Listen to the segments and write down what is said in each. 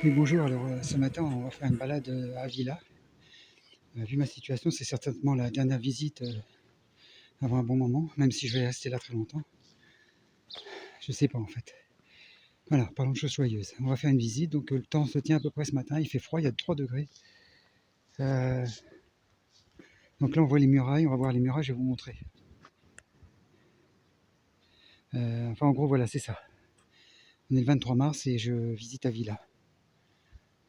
Oui, bonjour. Alors, ce matin, on va faire une balade à Villa. Vu ma situation, c'est certainement la dernière visite avant un bon moment, même si je vais rester là très longtemps. Je sais pas en fait. Voilà, parlons de choses joyeuses. On va faire une visite, donc le temps se tient à peu près ce matin. Il fait froid, il y a 3 degrés. Euh, donc là, on voit les murailles. On va voir les murailles, je vais vous montrer. Enfin, en gros, voilà, c'est ça. On est le 23 mars et je visite à Villa.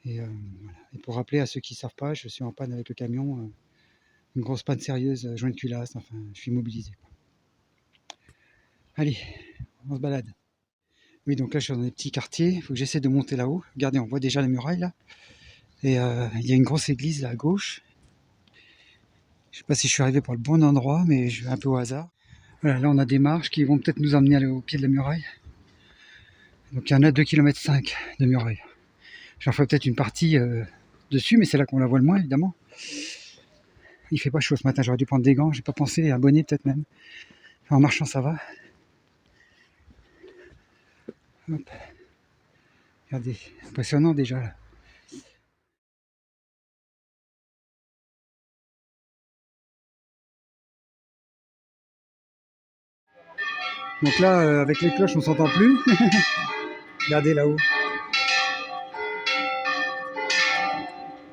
Et, voilà. Et pour rappeler à ceux qui ne savent pas, je suis en panne avec le camion. Une grosse panne sérieuse, joint de culasse. Enfin, je suis immobilisé. Allez, on se balade. Oui, donc là, je suis dans des petits quartiers. Il faut que j'essaie de monter là-haut. Regardez, on voit déjà la muraille là. Et il y a une grosse église là à gauche. Je ne sais pas si je suis arrivé par le bon endroit, mais je vais un peu au hasard. Voilà, là, on a des marches qui vont peut-être nous emmener au pied de la muraille. Donc il y en a 2,5 km de muraille. J'en ferai peut-être une partie dessus, mais c'est là qu'on la voit le moins, évidemment. Il fait pas chaud ce matin, j'aurais dû prendre des gants. J'ai pas pensé, un bonnet peut-être même. Enfin, en marchant, ça va. Hop. Regardez, impressionnant déjà là. Donc là, avec les cloches, on s'entend plus. Regardez là-haut.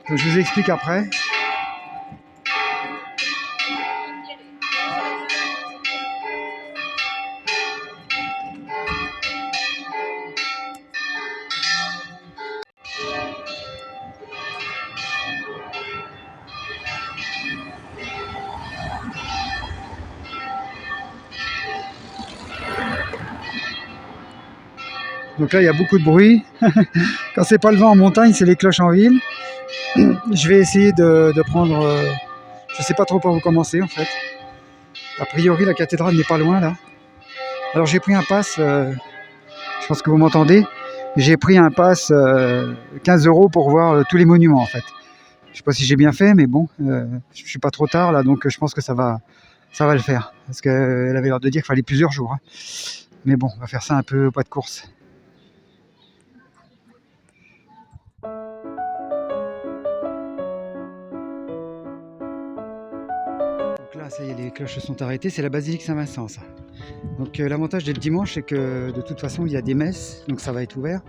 Donc, je vous explique après. Donc là, il y a beaucoup de bruit. Quand c'est pas le vent en montagne, c'est les cloches en ville. Je vais essayer de prendre... je sais pas trop par où commencer en fait. A priori, la cathédrale n'est pas loin là. Alors j'ai pris un pass, je pense que vous m'entendez. J'ai pris un pass 15 € pour voir tous les monuments en fait. Je sais pas si j'ai bien fait, mais bon, je suis pas trop tard là, donc je pense que ça va le faire. Parce qu'elle avait l'air de dire qu'il fallait plusieurs jours. Hein. Mais bon, on va faire ça un peu au pas de course. Donc là, ça y est, les cloches sont arrêtées. C'est la basilique Saint-Vincent, ça. Donc l'avantage d'être dimanche, c'est que de toute façon, il y a des messes, donc ça va être ouvert.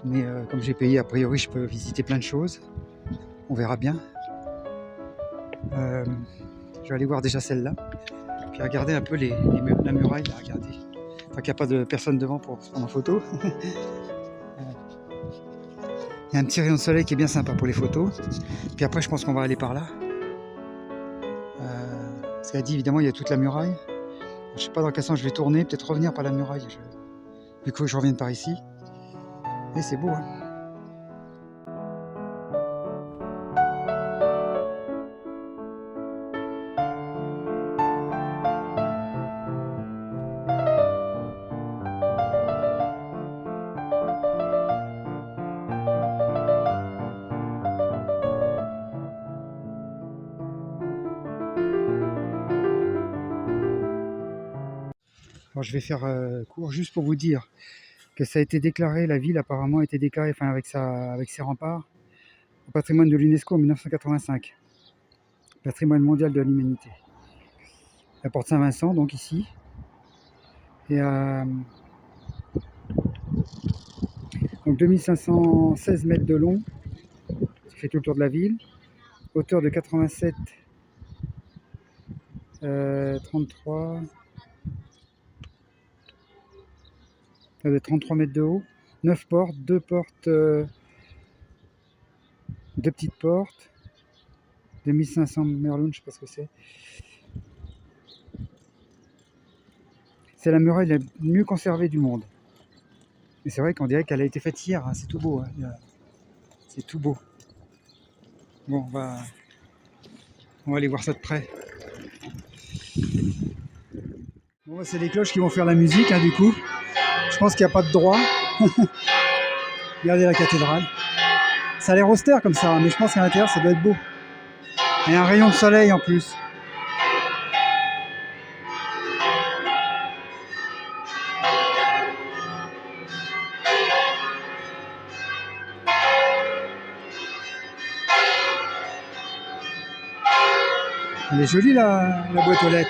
Mais comme j'ai payé, a priori, je peux visiter plein de choses. On verra bien. Je vais aller voir déjà celle-là. Puis regarder un peu la muraille, là, regardez. Enfin, qu'il n'y a pas de personne devant pour se prendre en photo. Il y a un petit rayon de soleil qui est bien sympa pour les photos. Puis après, je pense qu'on va aller par là. Parce qu'elle dit, évidemment, il y a toute la muraille. Je ne sais pas dans quel sens je vais tourner, peut-être revenir par la muraille. Du coup, je reviens par ici. Et c'est beau, hein. Alors, je vais faire court juste pour vous dire que ça a été déclaré, la ville apparemment a été déclarée, enfin avec ses remparts, au patrimoine de l'UNESCO en 1985. Patrimoine mondial de l'humanité. La porte Saint-Vincent, donc ici. Et donc 2516 mètres de long, qui fait tout le tour de la ville. Hauteur de 87, 33, 33 mètres de haut. 9 portes, 2 portes, 2 petites portes. 2500 merlons, je sais pas ce que c'est. C'est la muraille la mieux conservée du monde. Mais c'est vrai qu'on dirait qu'elle a été faite hier, hein. C'est tout beau. Hein. C'est tout beau. Bon, on va aller voir ça de près. Bon, c'est les cloches qui vont faire la musique, hein, du coup. Je pense qu'il n'y a pas de droit. Regardez la cathédrale. Ça a l'air austère comme ça, mais je pense qu'à l'intérieur, ça doit être beau. Il y a un rayon de soleil en plus. Elle est jolie la boîte aux lettres.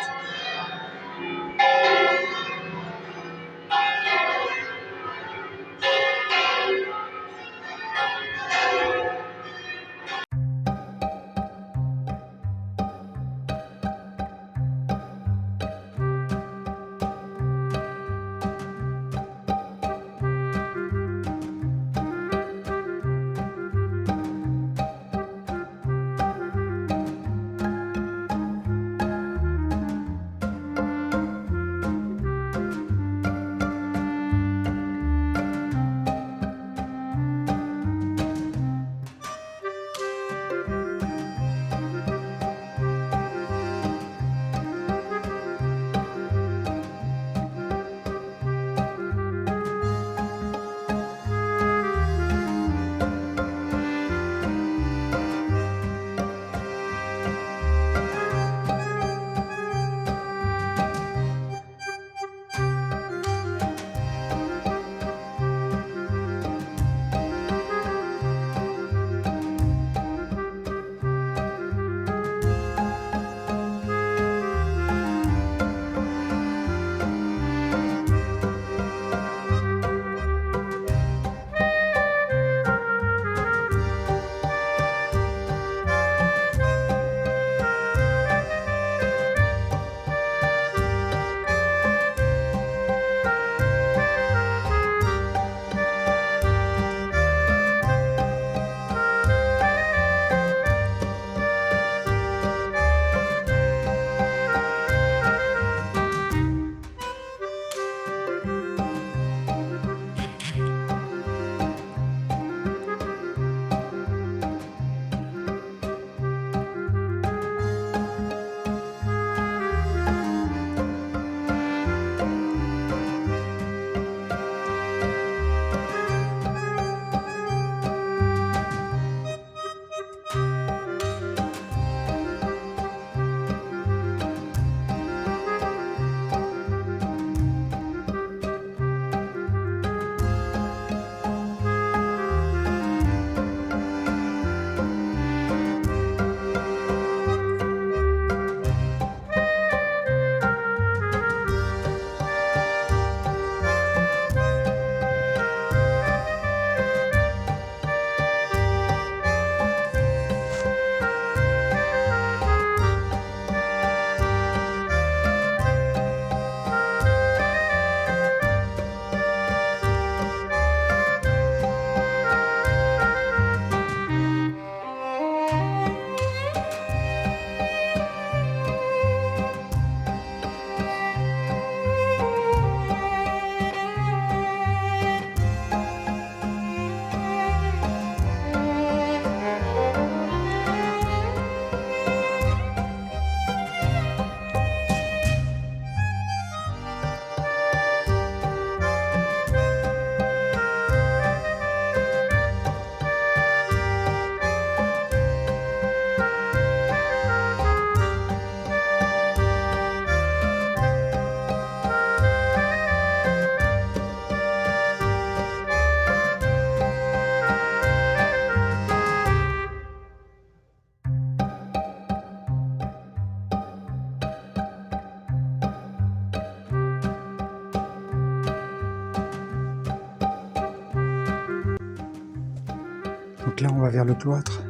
Donc là, on va vers le cloître.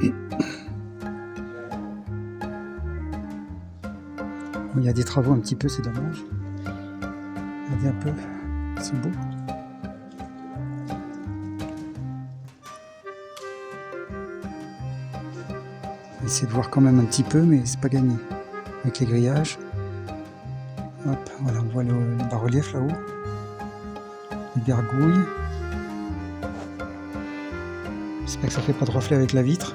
Il y a des travaux un petit peu, c'est dommage. Regardez un peu, c'est beau. On va essayer de voir quand même un petit peu, mais c'est pas gagné. Avec les grillages. Hop, voilà, on voit le bas-relief là-haut. Les gargouilles. J'espère que ça fait pas de reflet avec la vitre.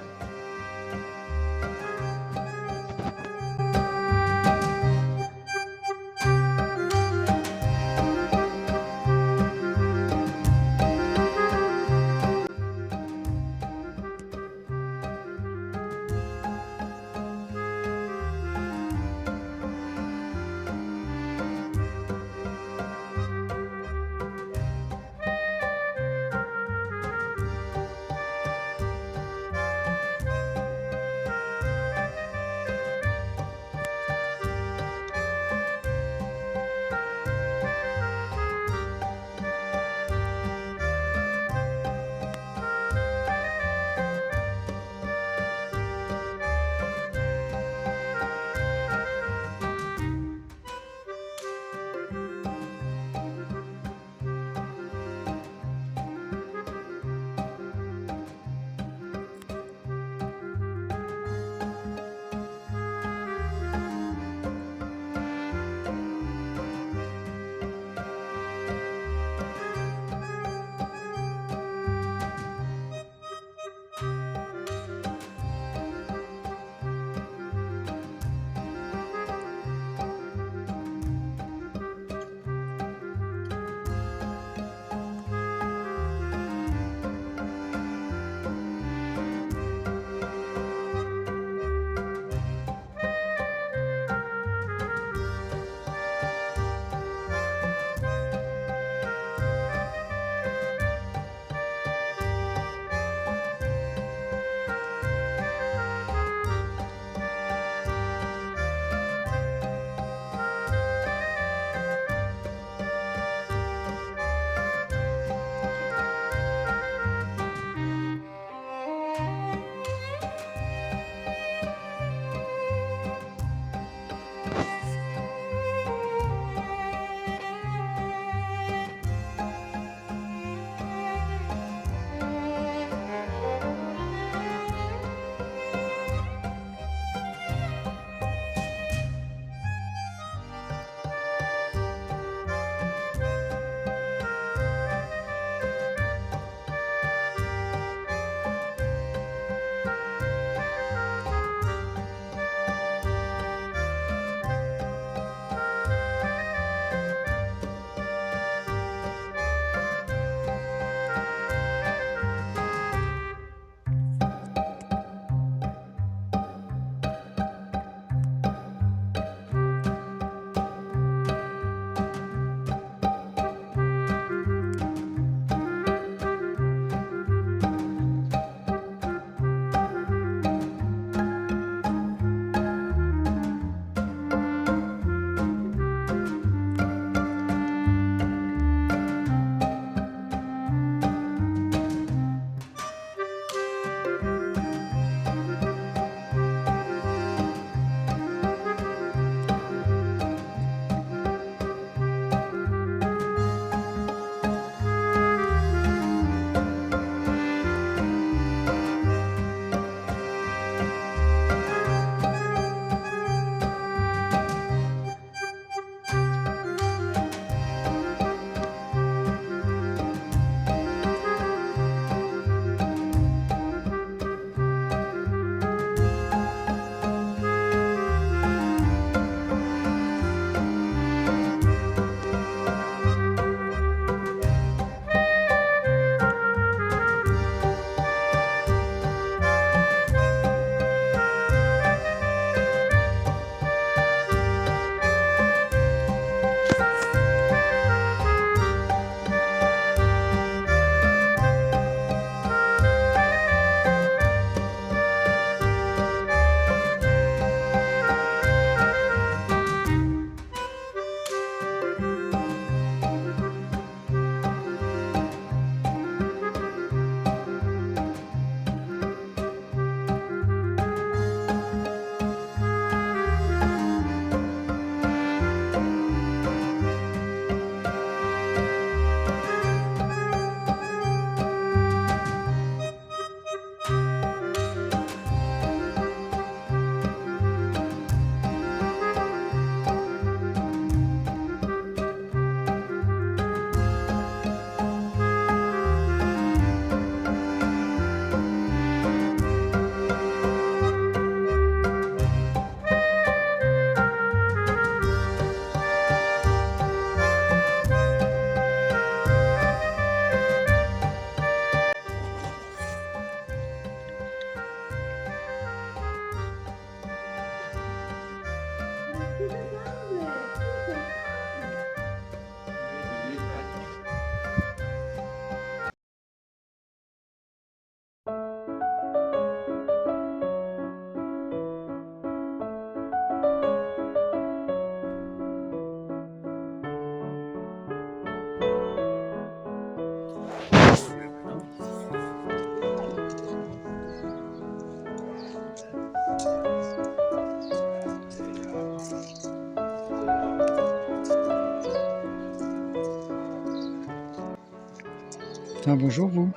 Tiens, bonjour vous.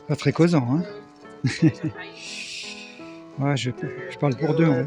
Pas très causant, hein. Ouais, je parle pour deux, hein.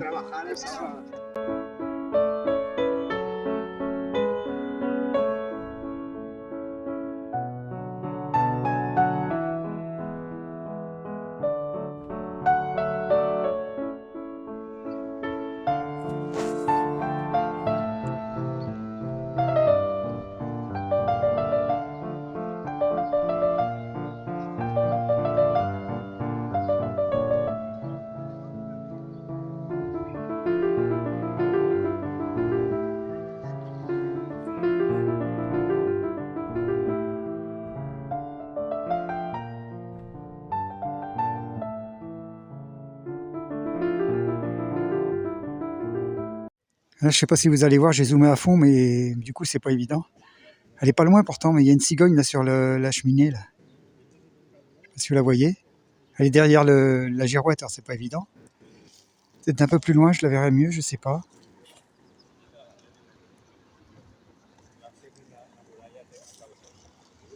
Là, je sais pas si vous allez voir, j'ai zoomé à fond, mais du coup, c'est pas évident. Elle est pas loin pourtant, mais il y a une cigogne là sur la cheminée, là. Je sais pas si vous la voyez. Elle est derrière la girouette, alors c'est pas évident. Peut-être un peu plus loin, je la verrai mieux, je sais pas.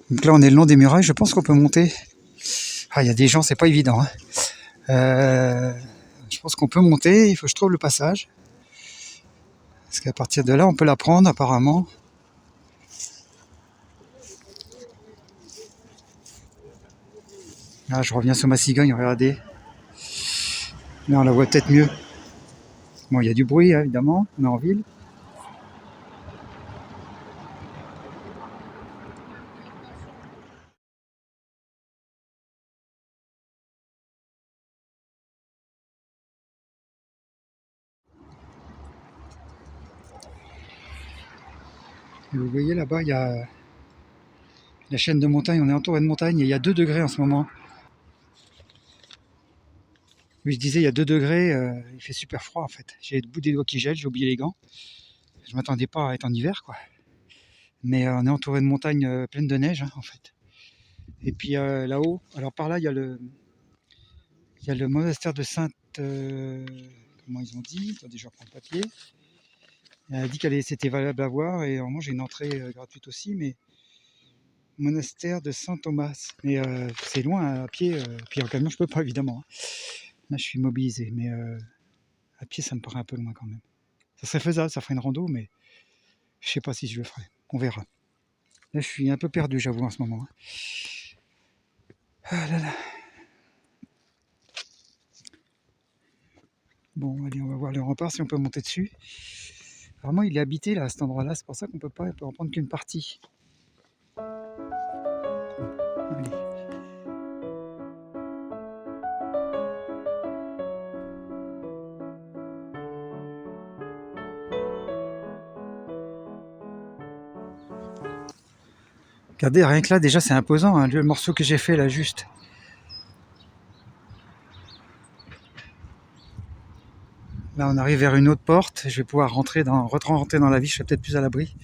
Donc là, on est le long des murailles, je pense qu'on peut monter. Ah, il y a des gens, c'est pas évident, hein. Je pense qu'on peut monter, il faut que je trouve le passage. Parce qu'à partir de là, on peut la prendre apparemment. Là, je reviens sur ma cigogne, regardez. Là, on la voit peut-être mieux. Bon, il y a du bruit, hein, évidemment, on est en ville. Et vous voyez là-bas, il y a la chaîne de montagne, on est entouré de montagnes et il y a 2 degrés en ce moment. Oui, je disais, il y a 2 degrés, il fait super froid en fait. J'ai le bout des doigts qui gèle, j'ai oublié les gants. Je m'attendais pas à être en hiver, quoi. Mais on est entouré de montagnes pleines de neige, hein, en fait. Et puis là-haut, alors par là, il y a le monastère de Sainte. Comment ils ont dit? Attendez, je reprends le papier. Elle a dit qu'elle c'était valable à voir et normalement j'ai une entrée gratuite aussi, mais monastère de Saint Thomas. Mais c'est loin à pied, puis en camion je peux pas évidemment, hein. Là je suis mobilisé, mais à pied ça me paraît un peu loin quand même. Ça serait faisable, ça ferait une rando, mais je sais pas si je le ferai. On verra. Là je suis un peu perdu, j'avoue, en ce moment, hein. Ah là là. Bon, allez, on va voir le rempart si on peut monter dessus. Vraiment, il est habité là, à cet endroit-là, c'est pour ça qu'on peut pas, on peut en prendre qu'une partie. Allez. Regardez, rien que là, déjà, c'est imposant, hein, le morceau que j'ai fait là, juste. Là, on arrive vers une autre porte. Je vais pouvoir rentrer dans la vie. Je serai peut-être plus à l'abri.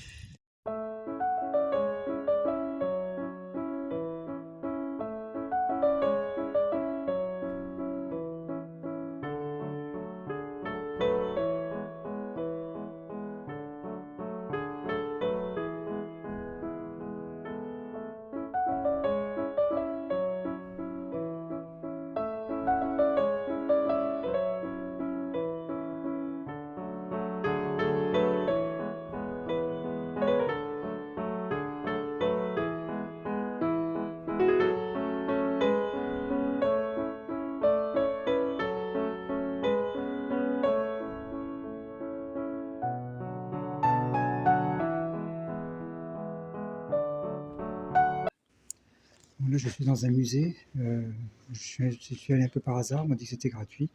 Bon, là, je suis dans un musée. Je suis allé un peu par hasard. On m'a dit que c'était gratuit.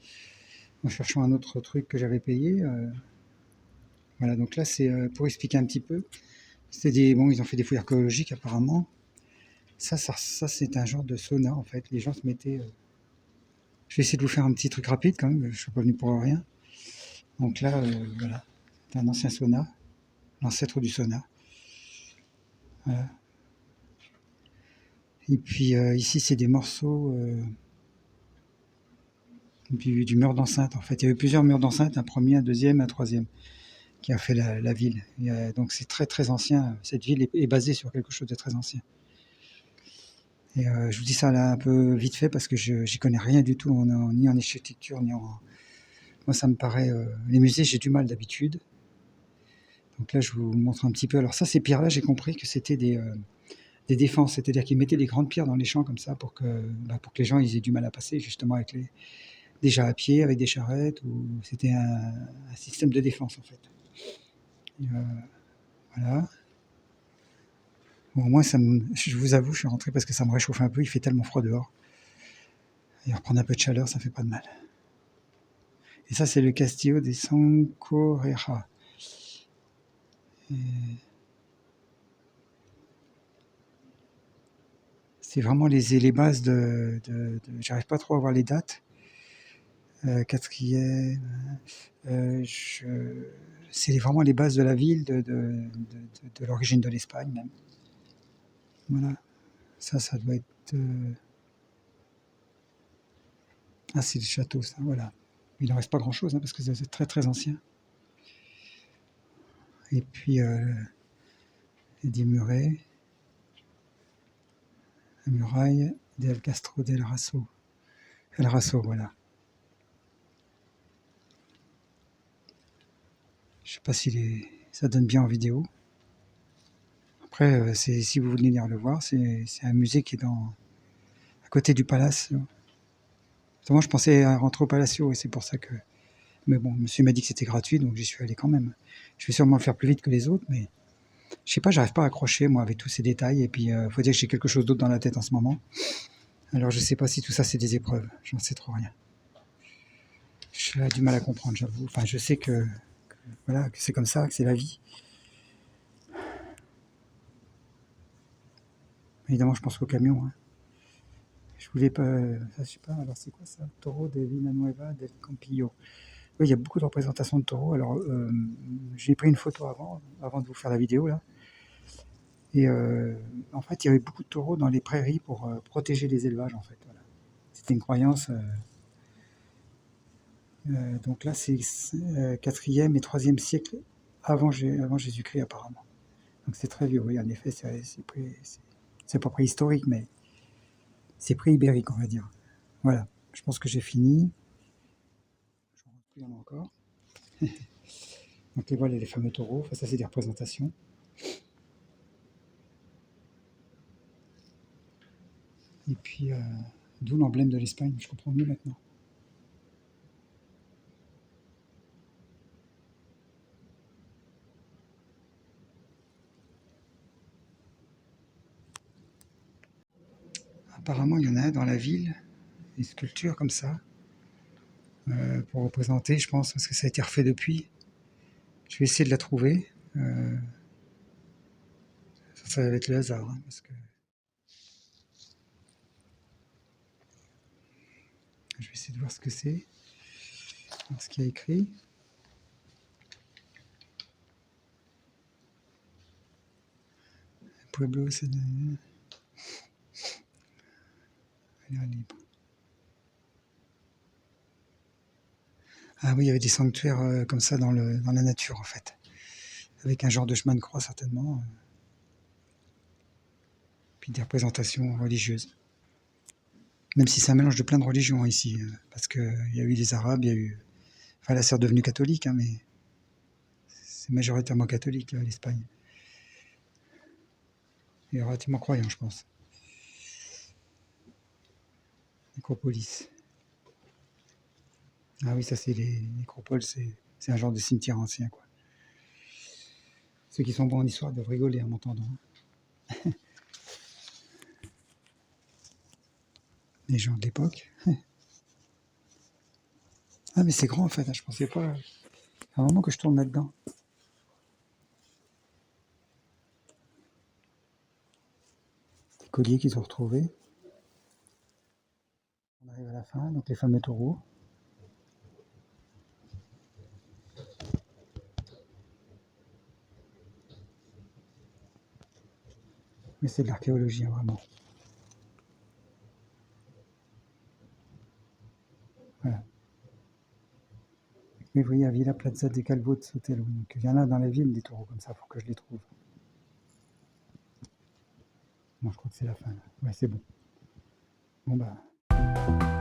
En cherchant un autre truc que j'avais payé. Voilà, donc là, c'est pour expliquer un petit peu. Bon, ils ont fait des fouilles archéologiques apparemment. Ça c'est un genre de sauna en fait. Les gens se mettaient. Je vais essayer de vous faire un petit truc rapide quand même. Je suis pas venu pour rien. Donc là, voilà, c'est un ancien sauna, l'ancêtre du sauna. Voilà. Et puis ici, c'est des morceaux du mur d'enceinte. En fait, il y avait plusieurs murs d'enceinte, un premier, un deuxième, un troisième, qui a fait la ville. Donc c'est très très ancien. Cette ville est basée sur quelque chose de très ancien. Et je vous dis ça là un peu vite fait parce que j'y connais rien du tout, ni en architecture, ni en... Moi, ça me paraît... les musées, j'ai du mal d'habitude. Donc là, je vous montre un petit peu. Alors ça, ces pierres-là, j'ai compris que c'était des défenses, c'est-à-dire qu'ils mettaient des grandes pierres dans les champs comme ça pour que les gens ils aient du mal à passer, justement avec déjà à pied, avec des charrettes, ou c'était un système de défense en fait. Et, voilà. Bon, au moins, je vous avoue, je suis rentré parce que ça me réchauffe un peu, il fait tellement froid dehors. Et reprendre un peu de chaleur, ça fait pas de mal. Et ça, c'est le Castillo de San Correja. C'est vraiment les bases j'arrive pas trop à voir les dates. Quatrième. C'est vraiment les bases de la ville, de l'origine de l'Espagne même. Voilà. Ça doit être. Ah, c'est le château, ça, voilà. Il n'en reste pas grand-chose, hein, parce que c'est très très ancien. Et puis, des murets. La muraille del Castro del Raso. El Raso, voilà. Je sais pas si ça donne bien en vidéo. Après, si vous voulez venir le voir, c'est un musée qui est à côté du Palace. Moi, je pensais à rentrer au Palacio, et c'est pour ça que... Mais bon, monsieur m'a dit que c'était gratuit, donc j'y suis allé quand même. Je vais sûrement le faire plus vite que les autres, mais je sais pas, j'arrive pas à accrocher, moi, avec tous ces détails. Et puis, faut dire que j'ai quelque chose d'autre dans la tête en ce moment. Alors, je sais pas si tout ça, c'est des épreuves. J'en sais trop rien. J'ai du mal à comprendre, j'avoue. Enfin, je sais voilà, que c'est comme ça, que c'est la vie. Évidemment, je pense au camion. Hein. Je voulais pas... je sais pas, alors c'est quoi ça? Taureau de Villanueva del Campillo. Oui, il y a beaucoup de représentations de taureaux. Alors, j'ai pris une photo avant de vous faire la vidéo, là. Et en fait, il y avait beaucoup de taureaux dans les prairies pour protéger les élevages, en fait. Voilà. C'était une croyance. Donc là, c'est 4e et 3e siècle avant Jésus-Christ, apparemment. Donc c'est très vieux, oui, en effet, c'est pas préhistorique, mais c'est pré-ibérique, on va dire. Voilà, je pense que j'ai fini. Il y en a encore. Donc voilà les fameux taureaux, enfin, ça c'est des représentations. Et puis, d'où l'emblème de l'Espagne, je comprends mieux maintenant. Apparemment, il y en a dans la ville, des sculptures comme ça, pour représenter, je pense, parce que ça a été refait depuis. Je vais essayer de la trouver. Ça va être le hasard, hein, parce que je vais essayer de voir ce que c'est, ce qu'il y a écrit. Pueblo, c'est l'air libre. Ah oui, il y avait des sanctuaires comme ça dans la nature, en fait. Avec un genre de chemin de croix, certainement. Puis des représentations religieuses. Même si c'est un mélange de plein de religions ici. Parce qu'il y a eu les Arabes, il y a eu... Enfin, là, c'est redevenu catholique, hein, mais c'est majoritairement catholique, l'Espagne. Et relativement croyant, je pense. Nécropolis. Ah oui, ça, c'est les nécropoles, c'est un genre de cimetière ancien, quoi. Ceux qui sont bons en histoire doivent rigoler en m'entendant. Les gens de l'époque. Ah, mais c'est grand, en fait, hein, je pensais pas... C'est un moment que je tourne là-dedans. Les colliers qu'ils ont retrouvés. On arrive à la fin, donc les fameux taureaux. Mais c'est de l'archéologie, hein, vraiment. Voilà. Mais vous voyez, à Villa Plaza de Calvo de Sotelo. Donc il y en a dans la ville des taureaux comme ça, il faut que je les trouve. Bon, je crois que c'est la fin. Là. Ouais, c'est bon. Bon bah